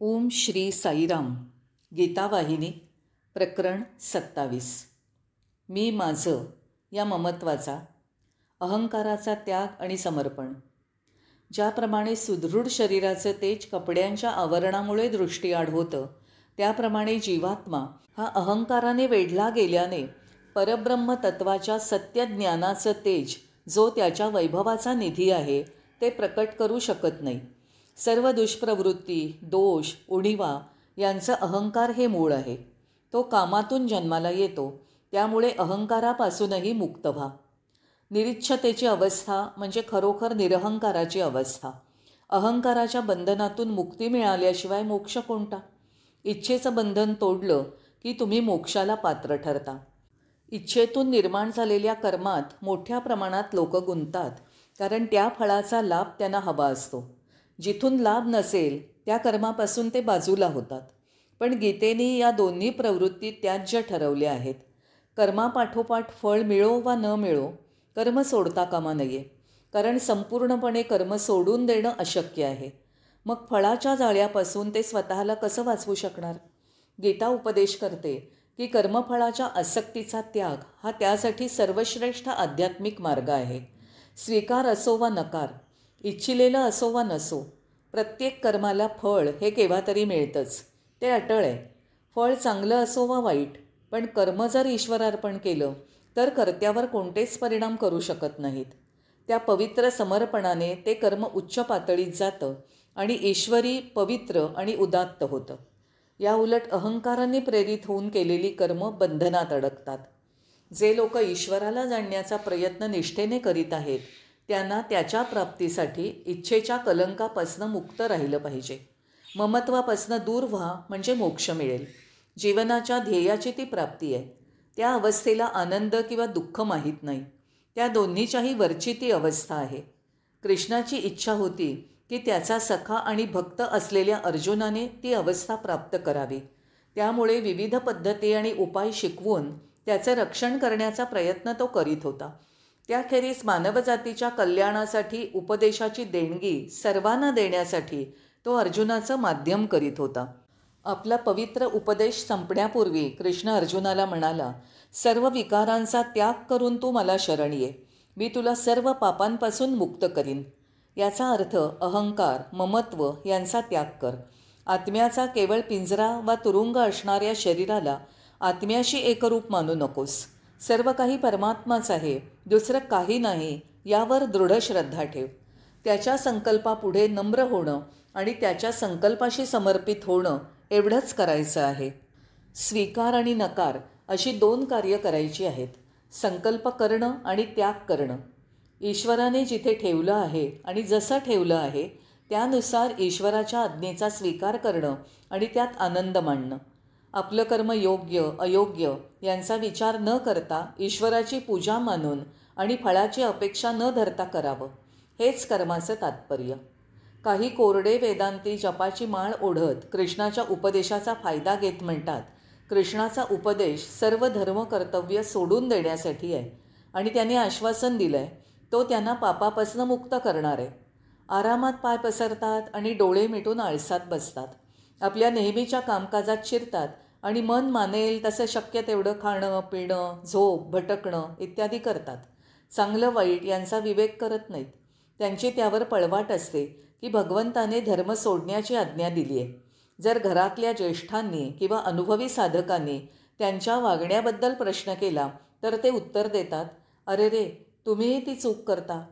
ओम श्री साईराम. गीतावाहिनी प्रकरण 27. मी माझं या ममत्वाचा, अहंकाराचा त्याग आणि समर्पण. ज्याप्रमाणे सुदृढ शरीराचं तेज कपड्यांच्या आवरणामुळे दृष्टीआड होतं, त्याप्रमाणे जीवात्मा हा अहंकाराने वेढला गेल्याने परब्रह्म तत्वाच्या सत्यज्ञानाचं तेज, जो त्याच्या वैभवाचा निधी आहे, ते प्रकट करू शकत नाही. सर्व दुष्प्रवृत्ती, दोष, उणिवा यांचं अहंकार हे मूळ आहे. तो कामातून जन्माला येतो, त्यामुळे अहंकारापासूनही मुक्त व्हा. निरीच्छतेची अवस्था म्हणजे खरोखर निरहंकाराची अवस्था. अहंकाराच्या बंधनातून मुक्ती मिळाल्याशिवाय मोक्ष कोणता? इच्छेचं बंधन तोडलं की तुम्ही मोक्षाला पात्र ठरता. इच्छेतून निर्माण झालेल्या कर्मात मोठ्या प्रमाणात लोक गुंततात, कारण त्या फळाचा लाभ त्यांना हवा असतो. जिथून लाभ नसेल त्या कर्मापासून ते बाजूला होतात. पण गीतेने या दोन्ही प्रवृत्ती त्याज्य ठरवल्या आहेत. कर्मापाठोपाठ फळ मिळो वा न मिळो, कर्म सोडता कामा नये, कारण संपूर्णपणे कर्म सोडून देणं अशक्य आहे. मग फळाच्या जाळ्यापासून ते स्वतःला कसं वाचवू शकणार? गीता उपदेश करते की कर्मफळाच्या आसक्तीचा त्याग हा त्यासाठी सर्वश्रेष्ठ आध्यात्मिक मार्ग आहे. स्वीकार असो वा नकार, इच्छिलेलं असो वा नसो, प्रत्येक कर्माला फळ हे केव्हा तरी मिळतंच. ते अटळ आहे. फळ चांगलं असो वा वाईट, पण कर्म जर ईश्वरार्पण केलं तर कर्त्यावर कोणतेच परिणाम करू शकत नाहीत. त्या पवित्र समर्पणाने ते कर्म उच्च पातळीत जातं आणि ईश्वरी, पवित्र आणि उदात्त होतं. या उलट अहंकाराने प्रेरित होऊन केलेली कर्म बंधनात अडकतात. जे लोक ईश्वराला जाणण्याचा प्रयत्न निष्ठेने करीत आहेत, त्यांना त्याच्या प्राप्तीसाठी इच्छेच्या कलंकापासनं मुक्त राहिलं पाहिजे. ममत्वापासनं दूर व्हा, म्हणजे मोक्ष मिळेल. जीवनाच्या ध्येयाची ती प्राप्ती आहे. त्या अवस्थेला आनंद किंवा दुःख माहीत नाही. त्या दोन्हीच्याही वरची ती अवस्था आहे. कृष्णाची इच्छा होती की त्याचा सखा आणि भक्त असलेल्या अर्जुनाने ती अवस्था प्राप्त करावी. त्यामुळे विविध पद्धती आणि उपाय शिकवून त्याचं रक्षण करण्याचा प्रयत्न तो करीत होता. त्याखेरीज मानवजातीच्या कल्याणासाठी उपदेशाची देणगी सर्वांना देण्यासाठी तो अर्जुनाचं माध्यम करीत होता. आपला पवित्र उपदेश संपण्यापूर्वी कृष्ण अर्जुनाला म्हणाला, सर्व विकारांचा त्याग करून तू मला शरण ये. मी तुला सर्व पापांपासून मुक्त करीन. याचा अर्थ अहंकार, ममत्व यांचा त्याग कर. आत्म्याचा केवळ पिंजरा वा तुरुंग असणाऱ्या शरीराला आत्म्याशी एकरूप मानू नकोस. सर्व काही परमात्माच आहे, दुसरं काही नाही, यावर दृढ श्रद्धा ठेव. त्याच्या संकल्पापुढे नम्र होणं आणि त्याच्या संकल्पाशी समर्पित होणं एवढंच करायचं आहे. स्वीकार आणि नकार अशी दोन कार्य करायची आहेत. संकल्प करणं आणि त्याग करणं. ईश्वराने जिथे ठेवलं आहे आणि जसं ठेवलं आहे त्यानुसार ईश्वराच्या आज्ञेचा स्वीकार करणं आणि त्यात आनंद मानणं. आपलं कर्म योग्य अयोग्य यांचा विचार न करता ईश्वराची पूजा मानून आणि फळाची अपेक्षा न धरता करावं, हेच कर्माचं तात्पर्य. काही कोरडे वेदांती जपाची माळ ओढत कृष्णाच्या उपदेशाचा फायदा घेत म्हणतात, कृष्णाचा उपदेश सर्व धर्म कर्तव्य सोडून देण्यासाठी आहे आणि त्याने आश्वासन दिलं आहे, तो त्यांना पापापासून मुक्त करणार आहे. आरामात पाय पसरतात आणि डोळे मिटून आळसात बसतात. आपल्या नेहमीच्या कामकाजात शिरतात आणि मन मानेल तसं शक्य तेवढं खाणं, पिणं, झोप, भटकणं इत्यादी करतात. चांगलं वाईट यांचा विवेक करत नाहीत. त्यांची त्यावर पळवाट असते की भगवंताने धर्म सोडण्याची आज्ञा दिली आहे. जर घरातल्या ज्येष्ठांनी किंवा अनुभवी साधकांनी त्यांच्या वागण्याबद्दल प्रश्न केला तर ते उत्तर देतात, अरे रे, तुम्हीही ती चूक करता.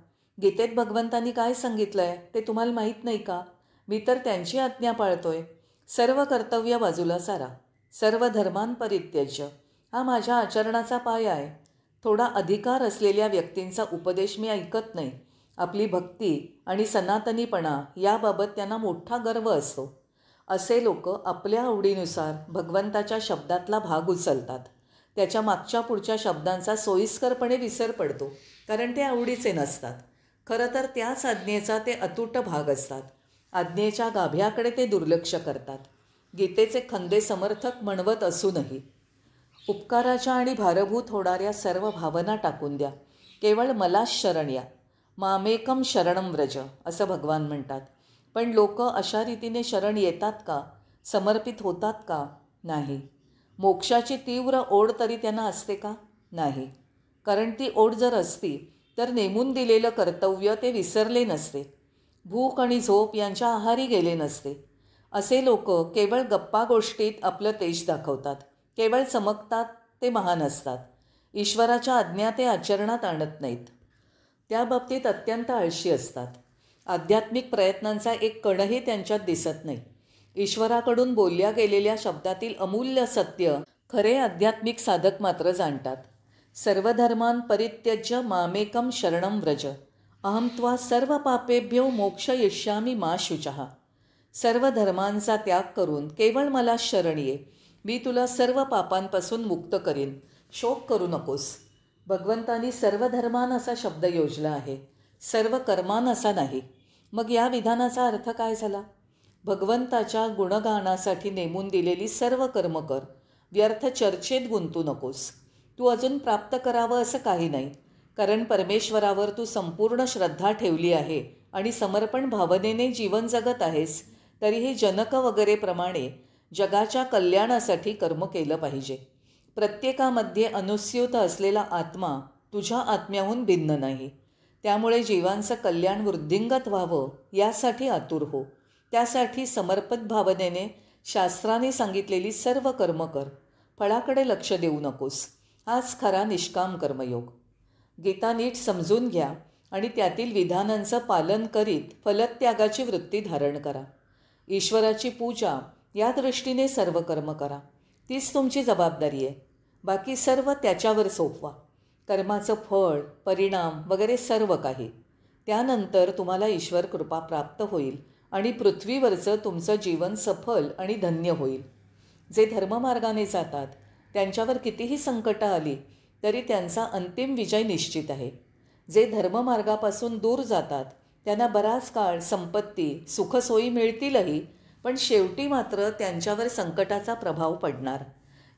गीतेत भगवंतांनी काय सांगितलं आहे ते तुम्हाला माहीत नाही का? मी तर त्यांची आज्ञा पाळतोय. सर्व कर्तव्य बाजूला सारा, सर्व धर्मां परित्यज्य, हा माझ्या आचरणाचा पाया आहे. थोडा अधिकार असलेल्या व्यक्तींचा उपदेश मी ऐकत नाही. आपली भक्ती आणि सनातनीपणा याबाबत त्यांना मोठा गर्व असतो. असे लोक आपल्या आवडीनुसार भगवंताच्या शब्दातला भाग उचलतात. त्याच्या मागच्या पुढच्या शब्दांचा सोयीस्करपणे विसर पडतो, कारण ते आवडीचे नसतात. खरं तर त्याच आज्ञेचा ते अतूट भाग असतात. आज्ञेच्या गाभ्याकडे ते दुर्लक्ष करतात. गीतेचे खंदे समर्थक म्हणवत असूनही उपकाराच्या आणि भारभूत होणाऱ्या सर्व भावना टाकून द्या. केवळ मलाच शरण या. मामेकम शरणम व्रज, असं भगवान म्हणतात. पण लोक अशा रीतीने शरण येतात का, समर्पित होतात का? नाही. मोक्षाची तीव्र ओढ तरी त्यांना असते का? नाही. कारण ती ओढ जर असती तर नेमून दिलेलं कर्तव्य ते विसरले नसते, भूक आणि झोप यांच्या आहारी गेले नसते. असे लोक केवळ गप्पा गोष्टीत आपलं तेज दाखवतात, केवळ चमकतात, ते महान असतात. ईश्वराच्या आज्ञा ते आचरणात आणत नाहीत. त्या बाबतीत अत्यंत आळशी असतात. आध्यात्मिक प्रयत्नांचा एक कणही त्यांच्यात दिसत नाही. ईश्वराकडून बोलल्या गेलेल्या शब्दातील अमूल्य सत्य खरे आध्यात्मिक साधक मात्र जाणतात. सर्वधर्मान् परित्यज्य मामेकं शरणं व्रज, अहं त्वा सर्व पापेभ्यो मोक्षयिष्यामि मा शुचः. सर्व धर्मांचा त्याग करून केवळ मला शरण ये, मी तुला सर्व पापांपासून मुक्त करीन. शोक करू नकोस. भगवंतांनी सर्व धर्मान असा शब्द योजला आहे, सर्व कर्मान असा नाही. मग या विधानाचा अर्थ काय झाला? भगवंताच्या गुणगानासाठी नेमून दिलेली सर्व कर्म कर, व्यर्थ चर्चेत गुंतू नकोस. तू अजून प्राप्त करावं असं काही नाही, कारण परमेश्वरावर तू संपूर्ण श्रद्धा ठेवली आहे आणि समर्पण भावनेने जीवन जगत आहेस. तरीही जनक वगैरे प्रमाणे जगाच्या कल्याणासाठी कर्म केलं पाहिजे. प्रत्येकामध्ये अनुस्यूत असलेला आत्मा तुझ्या आत्म्याहून भिन्न नाही. त्यामुळे जीवांचं कल्याण वृद्धिंगत व्हावं यासाठी आतुर हो. त्यासाठी समर्पित भावनेने शास्त्राने सांगितलेली सर्व कर्म कर. फळाकडे लक्ष देऊ नकोस. हाच खरा निष्काम कर्मयोग. गीता नीट समजून घ्या आणि त्यातील विधानांचं पालन करीत फलत्यागाची वृत्ती धारण करा. ईश्वराची पूजा या दृष्टीने सर्व कर्म करा. तीच तुमची जबाबदारी आहे. बाकी सर्व त्याच्यावर सोपवा. कर्माचं फळ, परिणाम वगैरे सर्व काही. त्यानंतर तुम्हाला ईश्वर कृपा प्राप्त होईल आणि पृथ्वीवरचं तुमचं जीवन सफल आणि धन्य होईल. जे धर्ममार्गाने जातात त्यांच्यावर कितीही संकटं आली तरी त्यांचा अंतिम विजय निश्चित आहे. जे धर्ममार्गापासून दूर जातात त्यांना बराच काळ संपत्ती, सुखसोयी मिळतीलही, पण शेवटी मात्र त्यांच्यावर संकटाचा प्रभाव पडणार.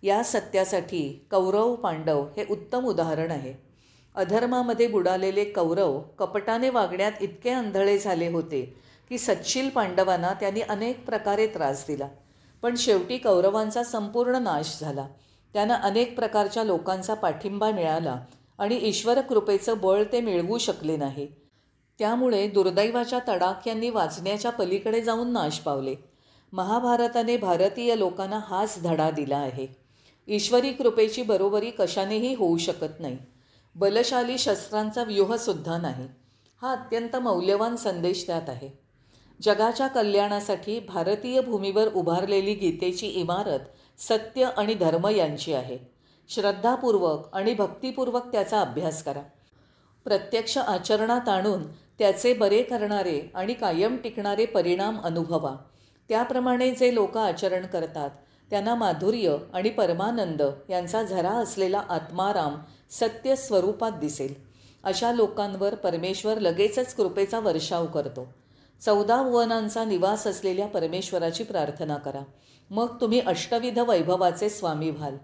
या सत्यासाठी कौरव पांडव हे उत्तम उदाहरण आहे. अधर्मामध्ये बुडालेले कौरव कपटाने वागण्यात इतके आंधळे झाले होते की सच्छील पांडवांना त्यांनी अनेक प्रकारे त्रास दिला. पण शेवटी कौरवांचा संपूर्ण नाश झाला. त्यांना अनेक प्रकारच्या लोकांचा पाठिंबा मिळाला आणि ईश्वर कृपेचं बळ ते मिळवू शकले नाही. त्यामुळे दुर्दैवाच्या तडाख्यांनी वाचण्याच्या पलीकडे जाऊन नाश पावले. महाभारताने भारतीय लोकांना हाच धडा दिला आहे. ईश्वरी कृपेची बरोबरी कशानेही होऊ शकत नाही. बलशाली शस्त्रांचा व्यूहसुद्धा नाही. हा अत्यंत मौल्यवान संदेश त्यात आहे. जगाच्या कल्याणासाठी भारतीय भूमीवर उभारलेली गीतेची इमारत सत्य आणि धर्म यांची आहे. श्रद्धापूर्वक आणि भक्तिपूर्वक त्याचा अभ्यास करा. प्रत्यक्ष आचरणात आणून त्याचे बरे करणारे आणि कायम टिकणारे परिणाम अनुभवा. त्याप्रमाणे जे लोक आचरण करतात त्यांना माधुर्य आणि परमानंद यांचा झरा असलेला आत्माराम सत्य स्वरूपात दिसेल. अशा लोकांवर परमेश्वर लगेचच कृपेचा वर्षाव करतो. 14 भुवनांचा निवास असलेल्या परमेश्वराची प्रार्थना करा. मग तुम्ही अष्टविध वैभवाचे स्वामी व्हाल.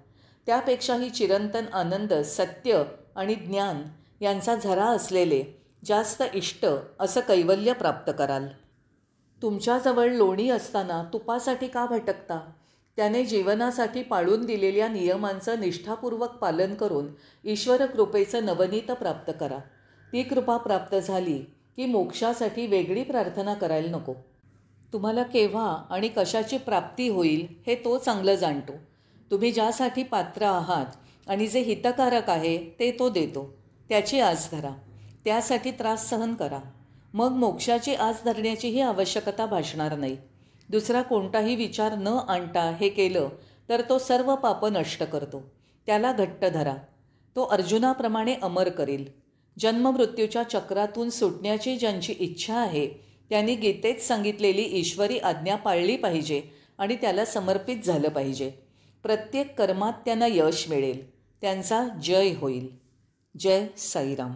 त्यापेक्षाही चिरंतन आनंद, सत्य आणि ज्ञान यांचा झरा असलेले जास्त इष्ट असं कैवल्य प्राप्त कराल. तुमच्याजवळ लोणी असताना तुपासाठी का भटकता? त्याने जीवनासाठी पाळून दिलेल्या नियमांचं निष्ठापूर्वक पालन करून ईश्वर कृपेचं नवनीत प्राप्त करा. ती कृपा प्राप्त झाली की मोक्षासाठी वेगळी प्रार्थना करायला नको. तुम्हाला केव्हा आणि कशाची प्राप्ती होईल हे तो चांगलं जाणतो. तुम्ही ज्यासाठी पात्र आहात आणि जे हितकारक आहे ते तो देतो. त्याची आस धरा. त्यासाठी त्रास सहन करा. मग मोक्षाची आस धरण्याचीही आवश्यकता भासणार नाही. दुसरा कोणताही विचार न आणता हे केलं तर तो सर्व पापं नष्ट करतो. त्याला घट्ट धरा. तो अर्जुनाप्रमाणे अमर करील. जन्ममृत्यूच्या चक्रातून सुटण्याची ज्यांची इच्छा आहे त्यांनी गीतेत सांगितलेली ईश्वरी आज्ञा पाळली पाहिजे आणि त्याला समर्पित झालं पाहिजे. प्रत्येक कर्मात त्यांना यश मिळेल. त्यांचा जय होईल. जय साईराम.